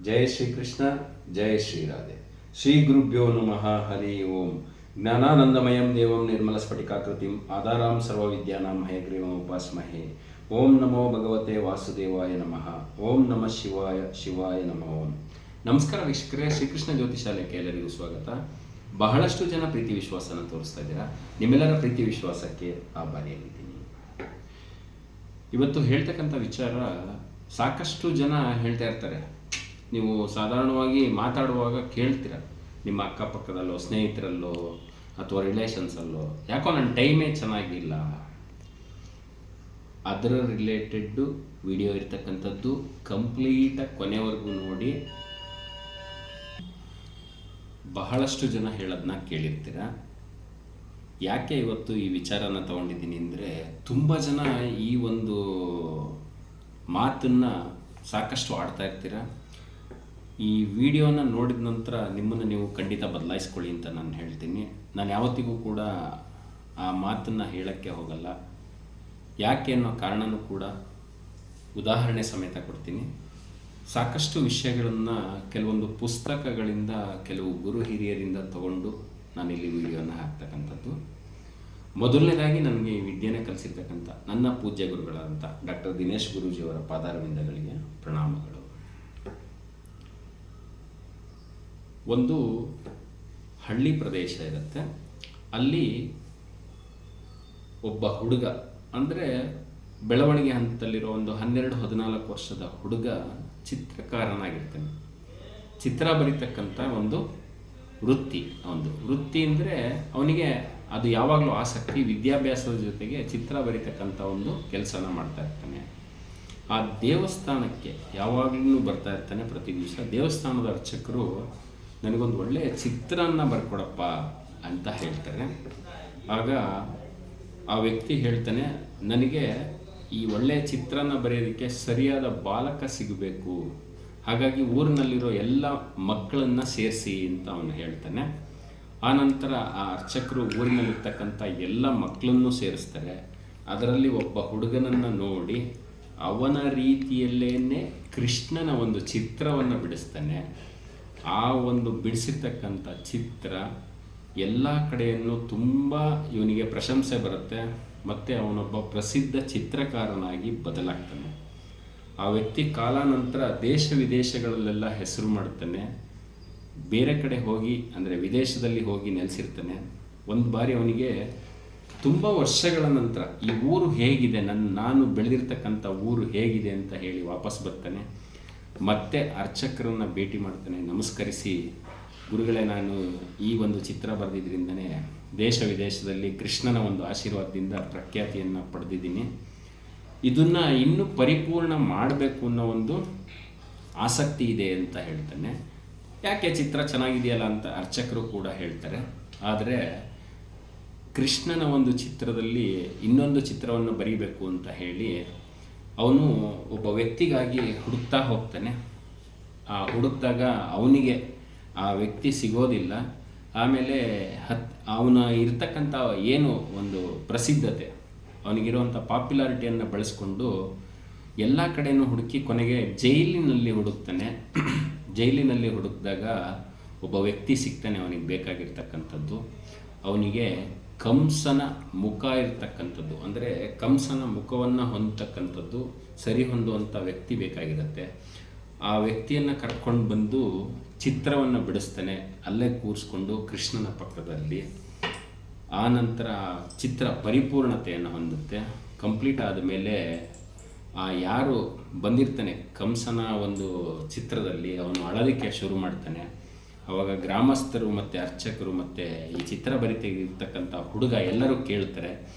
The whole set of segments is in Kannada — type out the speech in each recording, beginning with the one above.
ಜಯ ಶ್ರೀಕೃಷ್ಣ, ಜಯ ಶ್ರೀರಾಧೆ. ಶ್ರೀ ಗುರುಭ್ಯೋ ನಮಃ. ಹರಿ ಓಂ. ಜ್ಞಾನಾನಂದಮಯಂ ದೇವಂ ನಿರ್ಮಲ ಸ್ಫಟಿಕಾಕೃತಿಂ ಆಧಾರಾಂ ಸರ್ವವಿದ್ಯಾನಾಂ ಹಯಗ್ರೀವಂ ಉಪಾಸ್ಮಹೇ. ಓಂ ನಮೋ ಭಗವತೆ ವಾಸುದೇವಾಯ ನಮಃ. ಓಂ ನಮಃ ಶಿವಾಯ, ಶಿವಾಯ ನಮಃ. ಓಂ. ನಮಸ್ಕಾರ ವೀಕ್ಷಕರೇ, ಶ್ರೀಕೃಷ್ಣ ಜ್ಯೋತಿಷಾಲಯಕ್ಕೆ ಎಲ್ಲರಿಗೂ ಸ್ವಾಗತ. ಬಹಳಷ್ಟು ಜನ ಪ್ರೀತಿ ವಿಶ್ವಾಸನ ತೋರಿಸ್ತಾ ಇದ್ದೀರಾ. ನಿಮ್ಮೆಲ್ಲರ ಪ್ರೀತಿ ವಿಶ್ವಾಸಕ್ಕೆ ಆಭಾರಿಯಾಗಿದ್ದೀನಿ. ಇವತ್ತು ಹೇಳ್ತಕ್ಕಂಥ ವಿಚಾರ ಸಾಕಷ್ಟು ಜನ ಹೇಳ್ತಾ ಇರ್ತಾರೆ. ನೀವು ಸಾಧಾರಣವಾಗಿ ಮಾತಾಡುವಾಗ ಕೇಳ್ತೀರ, ನಿಮ್ಮ ಅಕ್ಕಪಕ್ಕದಲ್ಲೋ, ಸ್ನೇಹಿತರಲ್ಲೋ ಅಥವಾ ರಿಲೇಷನ್ಸಲ್ಲೋ, ಯಾಕೋ ನನ್ನ ಟೈಮೇ ಚೆನ್ನಾಗಿಲ್ಲ. ಅದರ ರಿಲೇಟೆಡ್ಡು ವಿಡಿಯೋ ಇರ್ತಕ್ಕಂಥದ್ದು ಕಂಪ್ಲೀಟಾಗಿ ಕೊನೆವರೆಗೂ ನೋಡಿ. ಬಹಳಷ್ಟು ಜನ ಹೇಳೋದನ್ನ ಕೇಳಿರ್ತೀರ. ಯಾಕೆ ಇವತ್ತು ಈ ವಿಚಾರನ ತಗೊಂಡಿದ್ದೀನಿ ಅಂದರೆ, ತುಂಬ ಜನ ಈ ಒಂದು ಮಾತನ್ನು ಸಾಕಷ್ಟು ಆಡ್ತಾ ಇರ್ತೀರ. ಈ ವಿಡಿಯೋನ ನೋಡಿದ ನಂತರ ನಿಮ್ಮನ್ನು ನೀವು ಖಂಡಿತ ಬದಲಾಯಿಸ್ಕೊಳ್ಳಿ ಅಂತ ನಾನು ಹೇಳ್ತೀನಿ. ನಾನು ಯಾವತ್ತಿಗೂ ಕೂಡ ಆ ಮಾತನ್ನು ಹೇಳೋಕ್ಕೆ ಹೋಗಲ್ಲ. ಯಾಕೆ ಅನ್ನೋ ಕಾರಣನೂ ಕೂಡ ಉದಾಹರಣೆ ಸಮೇತ ಕೊಡ್ತೀನಿ. ಸಾಕಷ್ಟು ವಿಷಯಗಳನ್ನು ಕೆಲವೊಂದು ಪುಸ್ತಕಗಳಿಂದ, ಕೆಲವು ಗುರು ಹಿರಿಯರಿಂದ ತಗೊಂಡು ನಾನಿಲ್ಲಿ ವಿಡಿಯೋನ ಹಾಕ್ತಕ್ಕಂಥದ್ದು. ಮೊದಲನೇದಾಗಿ ನನಗೆ ಈ ವಿದ್ಯೆನೇ ಕಲಿಸಿರ್ತಕ್ಕಂಥ ನನ್ನ ಪೂಜ್ಯ ಗುರುಗಳಾದಂಥ ಡಾಕ್ಟರ್ ದಿನೇಶ್ ಗುರೂಜಿಯವರ ಪಾದಾರವಿಂದಗಳಿಗೆ ಪ್ರಣಾಮಗಳು. ಒಂದು ಹಳ್ಳಿ ಪ್ರದೇಶ ಇರುತ್ತೆ. ಅಲ್ಲಿ ಒಬ್ಬ ಹುಡುಗ, ಅಂದರೆ ಬೆಳವಣಿಗೆ ಹಂತದಲ್ಲಿರೋ ಒಂದು 12-14 ವರ್ಷದ ಹುಡುಗ ಚಿತ್ರಕಾರನಾಗಿರ್ತಾನೆ. ಚಿತ್ರ ಬರೀತಕ್ಕಂಥ ಒಂದು ವೃತ್ತಿ ಅಂದರೆ ಅವನಿಗೆ ಅದು ಯಾವಾಗಲೂ ಆಸಕ್ತಿ. ವಿದ್ಯಾಭ್ಯಾಸದ ಜೊತೆಗೆ ಚಿತ್ರ ಬರೀತಕ್ಕಂಥ ಒಂದು ಕೆಲಸನ ಮಾಡ್ತಾ ಇರ್ತಾನೆ. ಆ ದೇವಸ್ಥಾನಕ್ಕೆ ಯಾವಾಗಲೂ ಬರ್ತಾ ಇರ್ತಾನೆ. ಪ್ರತಿ ದಿವಸ ದೇವಸ್ಥಾನದ ಅರ್ಚಕರು ನನಗೊಂದು ಒಳ್ಳೆಯ ಚಿತ್ರನ ಬರ್ಕೊಡಪ್ಪ ಅಂತ ಹೇಳ್ತಾರೆ. ಆಗ ಆ ವ್ಯಕ್ತಿ ಹೇಳ್ತಾನೆ, ನನಗೆ ಈ ಒಳ್ಳೆಯ ಚಿತ್ರನ ಬರೆಯೋದಕ್ಕೆ ಸರಿಯಾದ ಬಾಲಕ ಸಿಗಬೇಕು, ಹಾಗಾಗಿ ಊರಿನಲ್ಲಿರೋ ಎಲ್ಲ ಮಕ್ಕಳನ್ನು ಸೇರಿಸಿ ಅಂತ ಅವನು ಹೇಳ್ತಾನೆ. ಆನಂತರ ಆ ಅರ್ಚಕರು ಊರಿನಲ್ಲಿರ್ತಕ್ಕಂಥ ಎಲ್ಲ ಮಕ್ಕಳನ್ನು ಸೇರಿಸ್ತಾರೆ. ಅದರಲ್ಲಿ ಒಬ್ಬ ಹುಡುಗನನ್ನು ನೋಡಿ ಅವನ ರೀತಿಯಲ್ಲೇ ಕೃಷ್ಣನ ಒಂದು ಚಿತ್ರವನ್ನು ಬಿಡಿಸ್ತಾನೆ. ಆ ಒಂದು ಬಿಡಿಸಿರ್ತಕ್ಕಂಥ ಚಿತ್ರ ಎಲ್ಲ ಕಡೆಯನ್ನು ತುಂಬ ಇವನಿಗೆ ಪ್ರಶಂಸೆ ಬರುತ್ತೆ. ಮತ್ತು ಅವನೊಬ್ಬ ಪ್ರಸಿದ್ಧ ಚಿತ್ರಕಾರನಾಗಿ ಬದಲಾಗ್ತಾನೆ. ಆ ವ್ಯಕ್ತಿ ಕಾಲಾನಂತರ ದೇಶ ವಿದೇಶಗಳಲ್ಲೆಲ್ಲ ಹೆಸರು ಮಾಡ್ತಾನೆ. ಬೇರೆ ಕಡೆ ಹೋಗಿ, ಅಂದರೆ ವಿದೇಶದಲ್ಲಿ ಹೋಗಿ ನೆಲೆಸಿರ್ತಾನೆ. ಒಂದು ಬಾರಿ ಅವನಿಗೆ ತುಂಬ ವರ್ಷಗಳ ನಂತರ ಈ ಊರು ಹೇಗಿದೆ, ನಾನು ಬೆಳೆದಿರ್ತಕ್ಕಂಥ ಊರು ಹೇಗಿದೆ ಅಂತ ಹೇಳಿ ವಾಪಸ್ ಬರ್ತಾನೆ. ಮತ್ತೆ ಅರ್ಚಕರನ್ನು ಭೇಟಿ ಮಾಡ್ತಾನೆ. ನಮಸ್ಕರಿಸಿ, ಗುರುಗಳೇ, ನಾನು ಈ ಒಂದು ಚಿತ್ರ ಬರೆದಿದ್ದರಿಂದನೇ ದೇಶ ವಿದೇಶದಲ್ಲಿ ಕೃಷ್ಣನ ಒಂದು ಆಶೀರ್ವಾದದಿಂದ ಪ್ರಖ್ಯಾತಿಯನ್ನು ಪಡೆದಿದ್ದೀನಿ. ಇದನ್ನು ಇನ್ನೂ ಪರಿಪೂರ್ಣ ಮಾಡಬೇಕು ಅನ್ನೋ ಒಂದು ಆಸಕ್ತಿ ಇದೆ ಅಂತ ಹೇಳ್ತಾನೆ. ಯಾಕೆ ಚಿತ್ರ ಚೆನ್ನಾಗಿದೆಯಲ್ಲ ಅಂತ ಅರ್ಚಕರು ಕೂಡ ಹೇಳ್ತಾರೆ. ಆದರೆ ಕೃಷ್ಣನ ಒಂದು ಚಿತ್ರದಲ್ಲಿ ಇನ್ನೊಂದು ಚಿತ್ರವನ್ನು ಬರೀಬೇಕು ಅಂತ ಹೇಳಿ ಅವನು ಒಬ್ಬ ವ್ಯಕ್ತಿಗಾಗಿ ಹುಡುಕ್ತಾ ಹೋಗ್ತಾನೆ. ಆ ಹುಡುಕ್ದಾಗ ಅವನಿಗೆ ಆ ವ್ಯಕ್ತಿ ಸಿಗೋದಿಲ್ಲ. ಆಮೇಲೆ ಅವನ ಇರ್ತಕ್ಕಂಥ ಏನು ಒಂದು ಪ್ರಸಿದ್ಧತೆ, ಅವನಿಗಿರುವಂಥ ಪಾಪ್ಯುಲಾರಿಟಿಯನ್ನು ಬಳಸ್ಕೊಂಡು ಎಲ್ಲ ಕಡೆಯೂ ಹುಡುಕಿ ಕೊನೆಗೆ ಜೈಲಿನಲ್ಲಿ ಹುಡುಕ್ತಾನೆ. ಜೈಲಿನಲ್ಲಿ ಹುಡುಕಿದಾಗ ಒಬ್ಬ ವ್ಯಕ್ತಿ ಸಿಗ್ತಾನೆ ಅವನಿಗೆ ಬೇಕಾಗಿರ್ತಕ್ಕಂಥದ್ದು. ಅವನಿಗೆ ಕಂಸನ ಮುಖ ಇರ್ತಕ್ಕಂಥದ್ದು, ಅಂದರೆ ಕಂಸನ ಮುಖವನ್ನು ಹೊಂದತಕ್ಕಂಥದ್ದು ಸರಿ ಹೊಂದುವಂಥ ವ್ಯಕ್ತಿ ಬೇಕಾಗಿರುತ್ತೆ. ಆ ವ್ಯಕ್ತಿಯನ್ನು ಕರ್ಕೊಂಡು ಬಂದು ಚಿತ್ರವನ್ನು ಬಿಡಿಸ್ತಾನೆ, ಅಲ್ಲೇ ಕೂರಿಸ್ಕೊಂಡು ಕೃಷ್ಣನ ಪಕ್ಕದಲ್ಲಿ. ಆ ನಂತರ ಚಿತ್ರ ಪರಿಪೂರ್ಣತೆಯನ್ನು ಹೊಂದುತ್ತೆ. ಕಂಪ್ಲೀಟ್ ಆದಮೇಲೆ ಯಾರು ಬಂದಿರ್ತಾನೆ ಕಂಸನ ಒಂದು ಚಿತ್ರದಲ್ಲಿ, ಅವನು ಅಳೋದಕ್ಕೆ ಶುರು ಮಾಡ್ತಾನೆ. ಆವಾಗ ಗ್ರಾಮಸ್ಥರು ಮತ್ತು ಅರ್ಚಕರು ಮತ್ತು ಈ ಚಿತ್ರ ಬರಿತಿರ್ತಕ್ಕಂಥ ಹುಡುಗ ಎಲ್ಲರೂ ಕೇಳ್ತಾರೆ,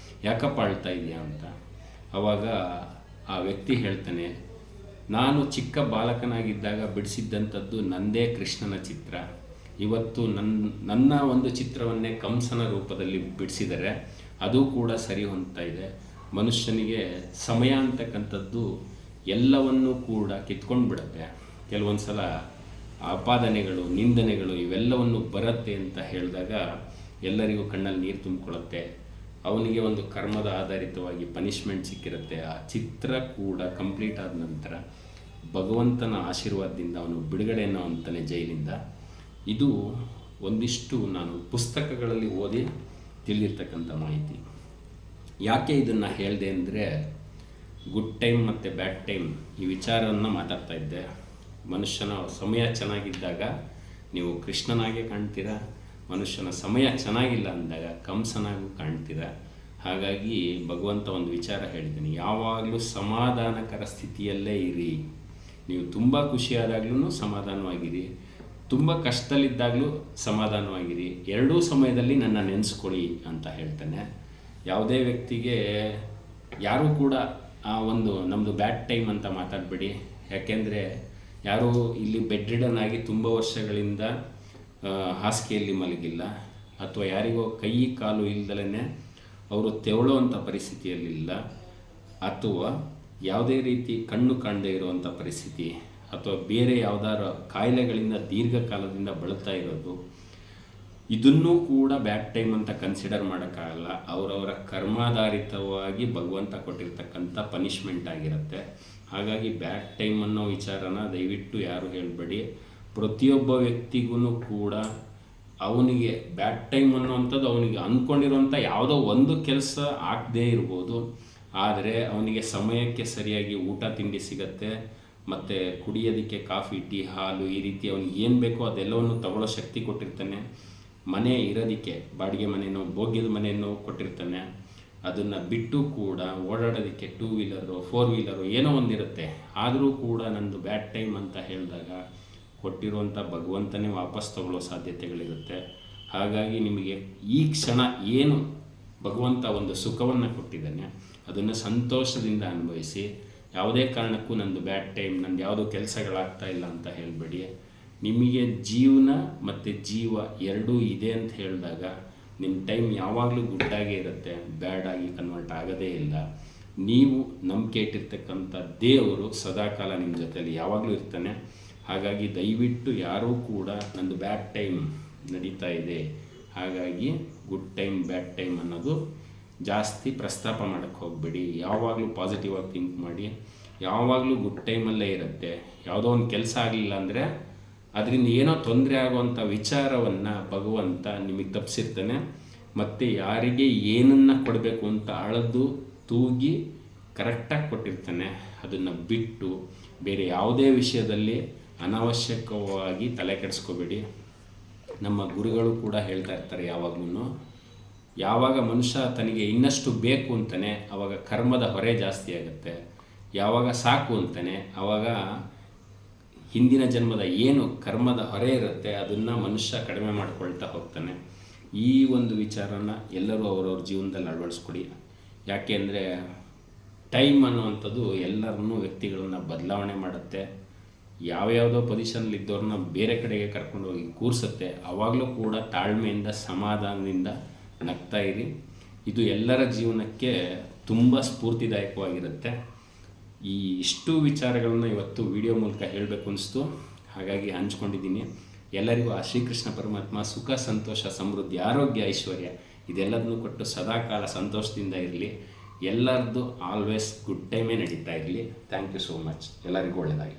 ಯಾಕಪ್ಪ ಅಳ್ತಾ ಇದೆಯಾ ಅಂತ. ಆವಾಗ ಆ ವ್ಯಕ್ತಿ ಹೇಳ್ತಾನೆ, ನಾನು ಚಿಕ್ಕ ಬಾಲಕನಾಗಿದ್ದಾಗ ಬಿಡಿಸಿದ್ದಂಥದ್ದು ನಂದೇ ಕೃಷ್ಣನ ಚಿತ್ರ. ಇವತ್ತು ನನ್ನ ಒಂದು ಚಿತ್ರವನ್ನೇ ಕಂಸನ ರೂಪದಲ್ಲಿ ಬಿಡಿಸಿದರೆ ಅದು ಕೂಡ ಸರಿ ಹೊಂದ್ತಾ ಇದೆ. ಮನುಷ್ಯನಿಗೆ ಸಮಯ ಅಂತಕ್ಕಂಥದ್ದು ಎಲ್ಲವನ್ನೂ ಕೂಡ ಕಿತ್ಕೊಂಡು ಬಿಡುತ್ತೆ. ಕೆಲವೊಂದು ಸಲ ಆಪಾದನೆಗಳು, ನಿಂದನೆಗಳು ಇವೆಲ್ಲವನ್ನು ಬರುತ್ತೆ ಅಂತ ಹೇಳಿದಾಗ ಎಲ್ಲರಿಗೂ ಕಣ್ಣಲ್ಲಿ ನೀರು ತುಂಬಿಕೊಳ್ಳುತ್ತೆ. ಅವನಿಗೆ ಒಂದು ಕರ್ಮದ ಆಧಾರಿತವಾಗಿ ಪನಿಷ್ಮೆಂಟ್ ಸಿಕ್ಕಿರುತ್ತೆ. ಆ ಚಿತ್ರ ಕೂಡ ಕಂಪ್ಲೀಟ್ ಆದ ನಂತರ ಭಗವಂತನ ಆಶೀರ್ವಾದದಿಂದ ಅವನು ಬಿಡುಗಡೆಯನ್ನು ಅಂತಾನೆ ಜೈಲಿಂದ. ಇದು ಒಂದಿಷ್ಟು ನಾನು ಪುಸ್ತಕಗಳಲ್ಲಿ ಓದಿ ತಿಳಿದಿರ್ತಕ್ಕಂಥ ಮಾಹಿತಿ. ಯಾಕೆ ಇದನ್ನು ಹೇಳಿದೆ ಅಂದರೆ, ಗುಡ್ ಟೈಮ್ ಮತ್ತು ಬ್ಯಾಡ್ ಟೈಮ್ ಈ ವಿಚಾರವನ್ನು ಮಾತಾಡ್ತಾ ಇದ್ದೆ. ಮನುಷ್ಯನ ಸಮಯ ಚೆನ್ನಾಗಿದ್ದಾಗ ನೀವು ಕೃಷ್ಣನಾಗೆ ಕಾಣ್ತೀರಾ, ಮನುಷ್ಯನ ಸಮಯ ಚೆನ್ನಾಗಿಲ್ಲ ಅಂದಾಗ ಕಂಸನಾಗೂ ಕಾಣ್ತೀರಾ. ಹಾಗಾಗಿ ಭಗವಂತ ಒಂದು ವಿಚಾರ ಹೇಳಿದ್ದೀನಿ, ಯಾವಾಗಲೂ ಸಮಾಧಾನಕರ ಸ್ಥಿತಿಯಲ್ಲೇ ಇರಿ. ನೀವು ತುಂಬ ಖುಷಿಯಾದಾಗ್ಲೂ ಸಮಾಧಾನವಾಗಿರಿ, ತುಂಬ ಕಷ್ಟದಲ್ಲಿದ್ದಾಗಲೂ ಸಮಾಧಾನವಾಗಿರಿ, ಎರಡೂ ಸಮಯದಲ್ಲಿ ನನ್ನ ನೆನೆಸ್ಕೊಳ್ಳಿ ಅಂತ ಹೇಳ್ತಾನೆ. ಯಾವುದೇ ವ್ಯಕ್ತಿಗೆ ಯಾರೂ ಕೂಡ ಆ ಒಂದು ನಮ್ಮದು ಬ್ಯಾಡ್ ಟೈಮ್ ಅಂತ ಮಾತಾಡಬೇಡಿ. ಯಾಕೆಂದರೆ ಯಾರೂ ಇಲ್ಲಿ ಬೆಡ್ ರಿಡನ್ ಆಗಿ ತುಂಬ ವರ್ಷಗಳಿಂದ ಹಾಸಿಗೆಯಲ್ಲಿ ಮಲಗಿಲ್ಲ, ಅಥವಾ ಯಾರಿಗೋ ಕೈ ಕಾಲು ಇಲ್ದಲೇ ಅವರು ತೆವಳುವಂಥ ಪರಿಸ್ಥಿತಿಯಲ್ಲಿಲ್ಲ, ಅಥವಾ ಯಾವುದೇ ರೀತಿ ಕಣ್ಣು ಕಾಣದೇ ಇರುವಂಥ ಪರಿಸ್ಥಿತಿ, ಅಥವಾ ಬೇರೆ ಯಾವುದಾದ್ರು ಕಾಯಿಲೆಗಳಿಂದ ದೀರ್ಘಕಾಲದಿಂದ ಬಳಲ್ತಾ ಇರೋದು, ಇದನ್ನೂ ಕೂಡ ಬ್ಯಾಡ್ ಟೈಮ್ ಅಂತ ಕನ್ಸಿಡರ್ ಮಾಡೋಕ್ಕಾಗಲ್ಲ. ಅವರವರ ಕರ್ಮಾಧಾರಿತವಾಗಿ ಭಗವಂತ ಕೊಟ್ಟಿರ್ತಕ್ಕಂಥ ಪನಿಷ್ಮೆಂಟ್ ಆಗಿರುತ್ತೆ. ಹಾಗಾಗಿ ಬ್ಯಾಡ್ ಟೈಮ್ ಅನ್ನೋ ವಿಚಾರನ ದಯವಿಟ್ಟು ಯಾರು ಹೇಳಬೇಡಿ. ಪ್ರತಿಯೊಬ್ಬ ವ್ಯಕ್ತಿಗೂ ಕೂಡ ಅವನಿಗೆ ಬ್ಯಾಡ್ ಟೈಮ್ ಅನ್ನೋವಂಥದ್ದು ಅವನಿಗೆ ಅಂದ್ಕೊಂಡಿರೋಂಥ ಯಾವುದೋ ಒಂದು ಕೆಲಸ ಆಗದೇ ಇರ್ಬೋದು, ಆದರೆ ಅವನಿಗೆ ಸಮಯಕ್ಕೆ ಸರಿಯಾಗಿ ಊಟ ತಿಂಡಿ ಸಿಗತ್ತೆ, ಮತ್ತು ಕುಡಿಯೋದಕ್ಕೆ ಕಾಫಿ ಟೀ ಹಾಲು ಈ ರೀತಿ ಅವನಿಗೆ ಏನು ಬೇಕೋ ಅದೆಲ್ಲವನ್ನು ತಗೊಳ್ಳೋ ಶಕ್ತಿ ಕೊಟ್ಟಿರ್ತಾನೆ. ಮನೆ ಇರೋದಕ್ಕೆ ಬಾಡಿಗೆ ಮನೆಯೋ ಭೋಗ್ಯದ ಮನೆಯನ್ನು ಕೊಟ್ಟಿರ್ತಾನೆ. ಅದನ್ನು ಬಿಟ್ಟು ಕೂಡ ಓಡಾಡೋದಕ್ಕೆ 2 ವೀಲರು 4 ವೀಲರು ಏನೋ ಒಂದಿರುತ್ತೆ. ಆದರೂ ಕೂಡ ನಂದು ಬ್ಯಾಡ್ ಟೈಮ್ ಅಂತ ಹೇಳಿದಾಗ ಕೊಟ್ಟಿರುವಂಥ ಭಗವಂತನೇ ವಾಪಸ್ ತಗೊಳ್ಳೋ ಸಾಧ್ಯತೆಗಳಿರುತ್ತೆ. ಹಾಗಾಗಿ ನಿಮಗೆ ಈ ಕ್ಷಣ ಏನು ಭಗವಂತ ಒಂದು ಸುಖವನ್ನು ಕೊಟ್ಟಿದ್ದಾನೆ ಅದನ್ನು ಸಂತೋಷದಿಂದ ಅನುಭವಿಸಿ. ಯಾವುದೇ ಕಾರಣಕ್ಕೂ ನಂದು ಬ್ಯಾಡ್ ಟೈಮ್, ನಂದು ಯಾವುದೋ ಕೆಲಸಗಳಾಗ್ತಾ ಇಲ್ಲ ಅಂತ ಹೇಳಬೇಡಿ. ನಿಮಗೆ ಜೀವನ ಮತ್ತು ಜೀವ ಎರಡೂ ಇದೆ ಅಂತ ಹೇಳಿದಾಗ ನಿಮ್ಮ ಟೈಮ್ ಯಾವಾಗಲೂ ಗುಡ್ಡಾಗೇ ಇರುತ್ತೆ, ಬ್ಯಾಡ್ ಆಗಿ ಕನ್ವರ್ಟ್ ಆಗೋದೇ ಇಲ್ಲ. ನೀವು ನಂಬಿಕೆ ಇಟ್ಟಿರ್ತಕ್ಕಂಥ ದೇವರು ಸದಾಕಾಲ ನಿಮ್ಮ ಜೊತೆಯಲ್ಲಿ ಯಾವಾಗಲೂ ಇರ್ತಾನೆ. ಹಾಗಾಗಿ ದಯವಿಟ್ಟು ಯಾರೂ ಕೂಡ ನಂದು ಬ್ಯಾಡ್ ಟೈಮ್ ನಡೀತಾ ಇದೆ, ಹಾಗಾಗಿ ಗುಡ್ ಟೈಮ್ ಬ್ಯಾಡ್ ಟೈಮ್ ಅನ್ನೋದು ಜಾಸ್ತಿ ಪ್ರಸ್ತಾಪ ಮಾಡೋಕ್ಕೆ ಹೋಗಬೇಡಿ. ಯಾವಾಗಲೂ ಪಾಸಿಟಿವ್ ಆಗಿ ಥಿಂಕ್ ಮಾಡಿ. ಯಾವಾಗಲೂ ಗುಡ್ ಟೈಮಲ್ಲೇ ಇರುತ್ತೆ. ಯಾವುದೋ ಒಂದು ಕೆಲಸ ಆಗಲಿಲ್ಲ ಅಂದರೆ ಅದರಿಂದ ಏನೋ ತೊಂದರೆ ಆಗುವಂಥ ವಿಚಾರವನ್ನು ಭಗವಂತ ನಿಮಗೆ ತಪ್ಪಿಸಿರ್ತಾನೆ. ಮತ್ತು ಯಾರಿಗೆ ಏನನ್ನು ಕೊಡಬೇಕು ಅಂತ ಅಳೆದು ತೂಗಿ ಕರೆಕ್ಟಾಗಿ ಕೊಟ್ಟಿರ್ತಾನೆ. ಅದನ್ನು ಬಿಟ್ಟು ಬೇರೆ ಯಾವುದೇ ವಿಷಯದಲ್ಲಿ ಅನಾವಶ್ಯಕವಾಗಿ ತಲೆ ಕೆಡಿಸ್ಕೋಬೇಡಿ. ನಮ್ಮ ಗುರುಗಳು ಕೂಡ ಹೇಳ್ತಾ ಇರ್ತಾರೆ ಯಾವಾಗಲೂ, ಯಾವಾಗ ಮನುಷ್ಯ ತನಗೆ ಇನ್ನಷ್ಟು ಬೇಕು ಅಂತಾನೆ ಆವಾಗ ಕರ್ಮದ ಹೊರೆ ಜಾಸ್ತಿ ಆಗುತ್ತೆ. ಯಾವಾಗ ಸಾಕು ಅಂತಾನೆ ಆವಾಗ ಹಿಂದಿನ ಜನ್ಮದ ಏನು ಕರ್ಮದ ಹೊರೆ ಇರುತ್ತೆ ಅದನ್ನು ಮನುಷ್ಯ ಕಡಿಮೆ ಮಾಡ್ಕೊಳ್ತಾ ಹೋಗ್ತಾನೆ. ಈ ಒಂದು ವಿಚಾರನ ಎಲ್ಲರೂ ಅವರವ್ರ ಜೀವನದಲ್ಲಿ ಅಳವಡಿಸ್ಕೊಡಿ. ಯಾಕೆ ಅಂದರೆ ಟೈಮ್ ಅನ್ನುವಂಥದ್ದು ಎಲ್ಲರನ್ನೂ ವ್ಯಕ್ತಿಗಳನ್ನ ಬದಲಾವಣೆ ಮಾಡುತ್ತೆ. ಯಾವ್ಯಾವುದೋ ಪೊಸಿಷನ್ಲಿದ್ದವ್ರನ್ನ ಬೇರೆ ಕಡೆಗೆ ಕರ್ಕೊಂಡು ಹೋಗಿ ಕೂರಿಸುತ್ತೆ. ಆವಾಗಲೂ ಕೂಡ ತಾಳ್ಮೆಯಿಂದ ಸಮಾಧಾನದಿಂದ ನಗ್ತಾ ಇರಿ. ಇದು ಎಲ್ಲರ ಜೀವನಕ್ಕೆ ತುಂಬ ಸ್ಫೂರ್ತಿದಾಯಕವಾಗಿರುತ್ತೆ. ಈ ಇಷ್ಟು ವಿಚಾರಗಳನ್ನ ಇವತ್ತು ವಿಡಿಯೋ ಮೂಲಕ ಹೇಳಬೇಕು ಅನಿಸ್ತು, ಹಾಗಾಗಿ ಹಂಚ್ಕೊಂಡಿದ್ದೀನಿ. ಎಲ್ಲರಿಗೂ ಆ ಶ್ರೀಕೃಷ್ಣ ಪರಮಾತ್ಮ ಸುಖ ಸಂತೋಷ ಸಮೃದ್ಧಿ ಆರೋಗ್ಯ ಐಶ್ವರ್ಯ ಇದೆಲ್ಲದನ್ನೂ ಕೊಟ್ಟು ಸದಾಕಾಲ ಸಂತೋಷದಿಂದ ಇರಲಿ. ಎಲ್ಲರದ್ದು ಆಲ್ವೇಸ್ ಗುಡ್ ಟೈಮೇ ನಡೀತಾ ಇರಲಿ. Thank you so much. ಎಲ್ಲರಿಗೂ ಒಳ್ಳೆಯದಾಗಿ.